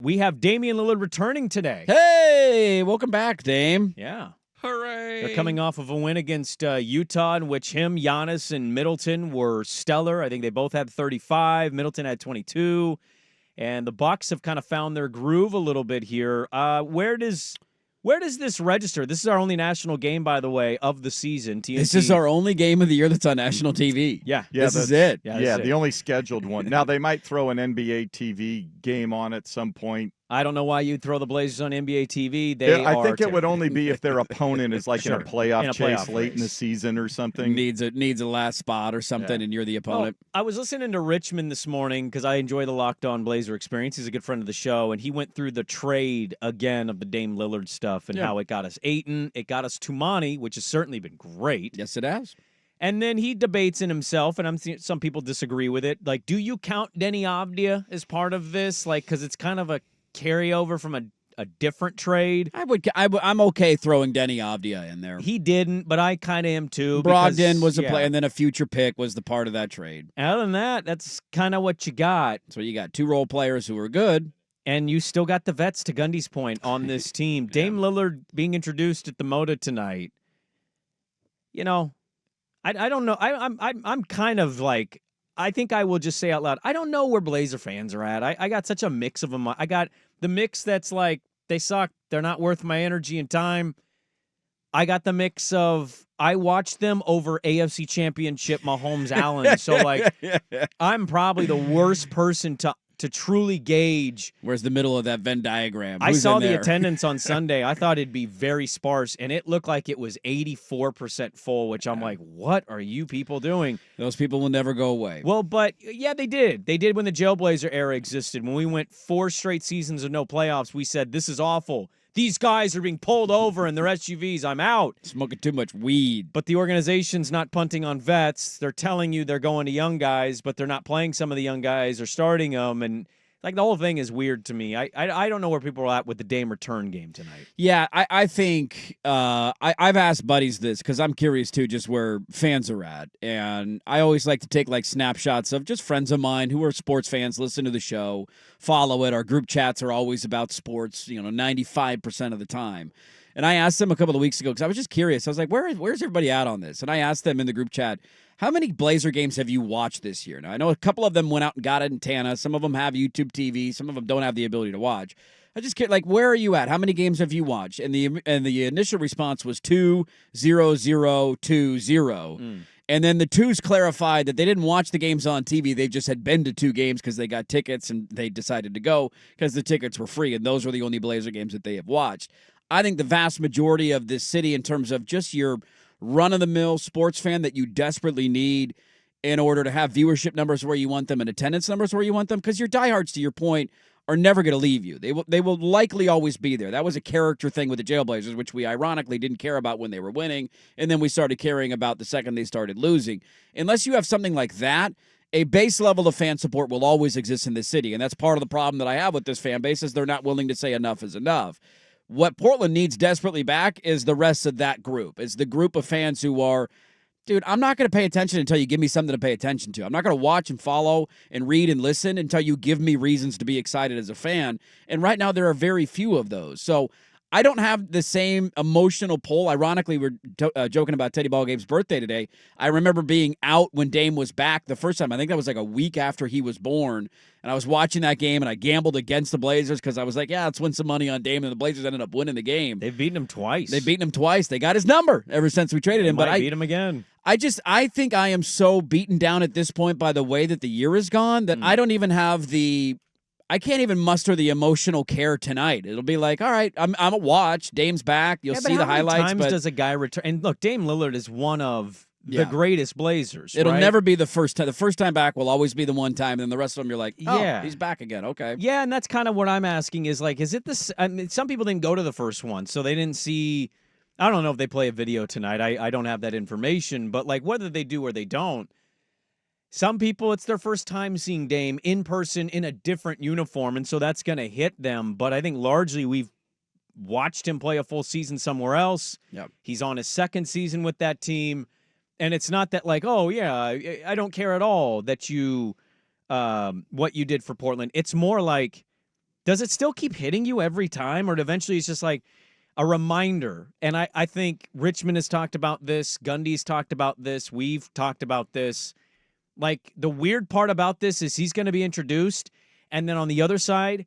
We have Damian Lillard returning today. Hey, welcome back, Dame. Yeah. Hooray. They're coming off of a win against Utah, in which him, Giannis, and Middleton were stellar. I think they both had 35. Middleton had 22. And the Bucks have kind of found their groove a little bit here. Where does this register? This is our only national game, by the way, of the season. TNT. This is our only game of the year that's on national TV. Yeah. This is it. Yeah, the only scheduled one. Now, they might throw an NBA TV game on at some point. I don't know why you'd throw the Blazers on NBA TV. I think it would only be if their opponent is like in a playoff chase late in the season or something. Needs a last spot or something, and you're the opponent. Well, I was listening to Richmond this morning because I enjoy the Locked On Blazer experience. He's a good friend of the show, and he went through the trade again of the Dame Lillard stuff and how it got us Ayton, it got us Tumani, which has certainly been great. Yes, it has. And then he debates in himself, and I'm seeing some people disagree with it. Like, do you count Denny Avdia as part of this? Like, because it's kind of a carryover from a different trade. I'm okay throwing Denny Avdia in there. He didn't, but I kind of am too. Brogdon was a play, and then a future pick was the part of that trade. Other than that, that's kind of what you got. So you got two role players who are good. And you still got the vets, to Gundy's point, on this team. Dame Lillard being introduced at the Moda tonight. You know, I don't know. I'm kind of like, I think I will just say out loud, I don't know where Blazer fans are at. I got such a mix of them. I got the mix that's like, they suck, they're not worth my energy and time. I got the mix of, I watched them over AFC Championship Mahomes Allen. So, like, I'm probably the worst person to truly gauge. Where's the middle of that Venn diagram? I saw the attendance on Sunday. I thought it'd be very sparse, and it looked like it was 84% full, which I'm like, what are you people doing? Those people will never go away. Well, but, yeah, they did. They did when the Jailblazer era existed. When we went 4 straight seasons of no playoffs, we said, this is awful. These guys are being pulled over in their SUVs. I'm out. Smoking too much weed. But the organization's not punting on vets. They're telling you they're going to young guys, but they're not playing some of the young guys or starting them. And, like, the whole thing is weird to me. I don't know where people are at with the Dame return game tonight. Yeah, I think I've asked buddies this because I'm curious, too, just where fans are at. And I always like to take, like, snapshots of just friends of mine who are sports fans, listen to the show, follow it. Our group chats are always about sports, 95% of the time. And I asked them a couple of weeks ago because I was just curious. I was like, where's everybody at on this? And I asked them in the group chat, how many Blazer games have you watched this year? Now, I know a couple of them went out and got it in Tana. Some of them have YouTube TV. Some of them don't have the ability to watch. I just get like, where are you at? How many games have you watched? And the initial response was 2, 0, 0, 2, 0. And then the twos clarified that they didn't watch the games on TV. They just had been to 2 games because they got tickets and they decided to go because the tickets were free. And those were the only Blazer games that they have watched. I think the vast majority of this city, in terms of just your run-of-the-mill sports fan that you desperately need in order to have viewership numbers where you want them and attendance numbers where you want them, because your diehards, to your point, are never going to leave you. They will likely always be there. That was a character thing with the Jailblazers, which we ironically didn't care about when they were winning, and then we started caring about the second they started losing. Unless you have something like that, a base level of fan support will always exist in this city, and that's part of the problem that I have with this fan base is they're not willing to say enough is enough. What Portland needs desperately back is the rest of that group. It's the group of fans who are, dude, I'm not going to pay attention until you give me something to pay attention to. I'm not going to watch and follow and read and listen until you give me reasons to be excited as a fan. And right now there are very few of those. So I don't have the same emotional pull. Ironically, we're joking about Teddy Ballgame's birthday today. I remember being out when Dame was back the first time. I think that was like a week after he was born. And I was watching that game, and I gambled against the Blazers because I was like, yeah, let's win some money on Dame. And the Blazers ended up winning the game. They've beaten him twice. They got his number ever since we traded him. But I beat him again. I think I am so beaten down at this point by the way that the year is gone that I don't even have I can't even muster the emotional care tonight. It'll be like, all right, I'm a watch. Dame's back. You'll see the highlights. How many times does a guy return? And look, Dame Lillard is one of the greatest Blazers. It'll never be the first time. The first time back will always be the one time, and then the rest of them you're like, oh, he's back again. Okay. Yeah, and that's kind of what I'm asking is like, is it this? I mean, some people didn't go to the first one, so they didn't see. I don't know if they play a video tonight. I don't have that information, but like whether they do or they don't. Some people, it's their first time seeing Dame in person in a different uniform, and so that's going to hit them. But I think largely we've watched him play a full season somewhere else. Yep. He's on his second season with that team, and it's not that like, oh, yeah, I don't care at all that you what you did for Portland. It's more like does it still keep hitting you every time, or eventually it's just like a reminder? And I think Richmond has talked about this. Gundy's talked about this. We've talked about this. Like, the weird part about this is he's going to be introduced, and then on the other side,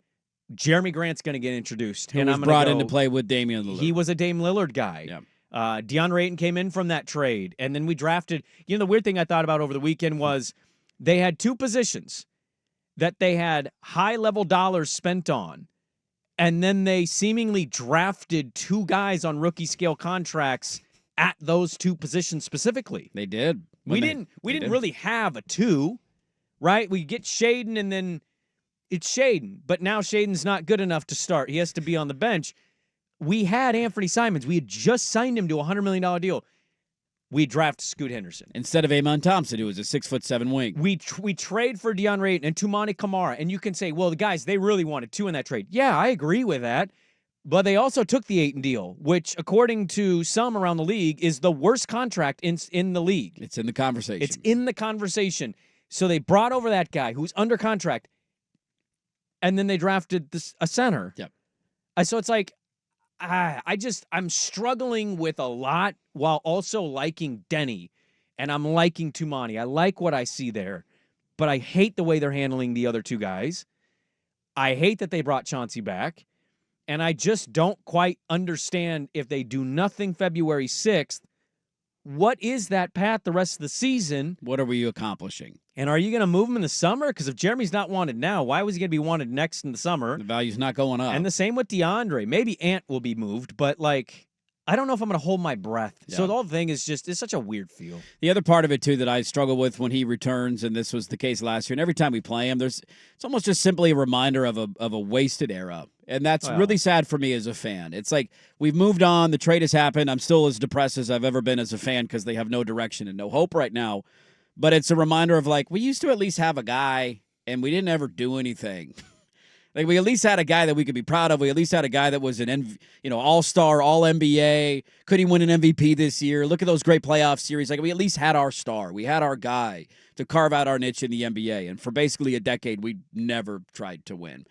Jeremy Grant's going to get introduced. Who was brought into play with Damian Lillard. He was a Dame Lillard guy. Yeah. DeAndre Ayton came in from that trade, and then we drafted. The weird thing I thought about over the weekend was they had two positions that they had high-level dollars spent on, and then they seemingly drafted two guys on rookie-scale contracts at those two positions specifically. They did. We didn't really have a two, right? We get Shaden, and then it's Shaden, but now Shaden's not good enough to start. He has to be on the bench. We had Anthony Simons. We had just signed him to a $100 million deal. We draft Scoot Henderson. Instead of Amon Thompson, who was a 6'7" wing. We trade for DeAndre Ayton and Tumani Kamara, and you can say, well, the guys, they really wanted two in that trade. Yeah, I agree with that. But they also took the Ayton deal, which, according to some around the league, is the worst contract in the league. It's in the conversation. It's in the conversation. So they brought over that guy who's under contract, and then they drafted a center. Yep. So it's like, I'm struggling with a lot while also liking Denny, and I'm liking Tumani. I like what I see there, but I hate the way they're handling the other two guys. I hate that they brought Chauncey back, and I just don't quite understand if they do nothing February 6th, what is that path the rest of the season? What are we accomplishing? And are you going to move him in the summer? Because if Jeremy's not wanted now, why was he going to be wanted next in the summer? The value's not going up. And the same with DeAndre. Maybe Ant will be moved, but I don't know if I'm going to hold my breath. Yeah. So the whole thing is it's such a weird feel. The other part of it, too, that I struggle with when he returns, and this was the case last year, and every time we play him, it's almost just simply a reminder of a wasted era. And that's really sad for me as a fan. It's like we've moved on. The trade has happened. I'm still as depressed as I've ever been as a fan because they have no direction and no hope right now. But it's a reminder of, we used to at least have a guy, and we didn't ever do anything. We at least had a guy that we could be proud of. We at least had a guy that was an all-star, all-NBA. Could he win an MVP this year? Look at those great playoff series. We at least had our star. We had our guy to carve out our niche in the NBA. And for basically a decade, we never tried to win.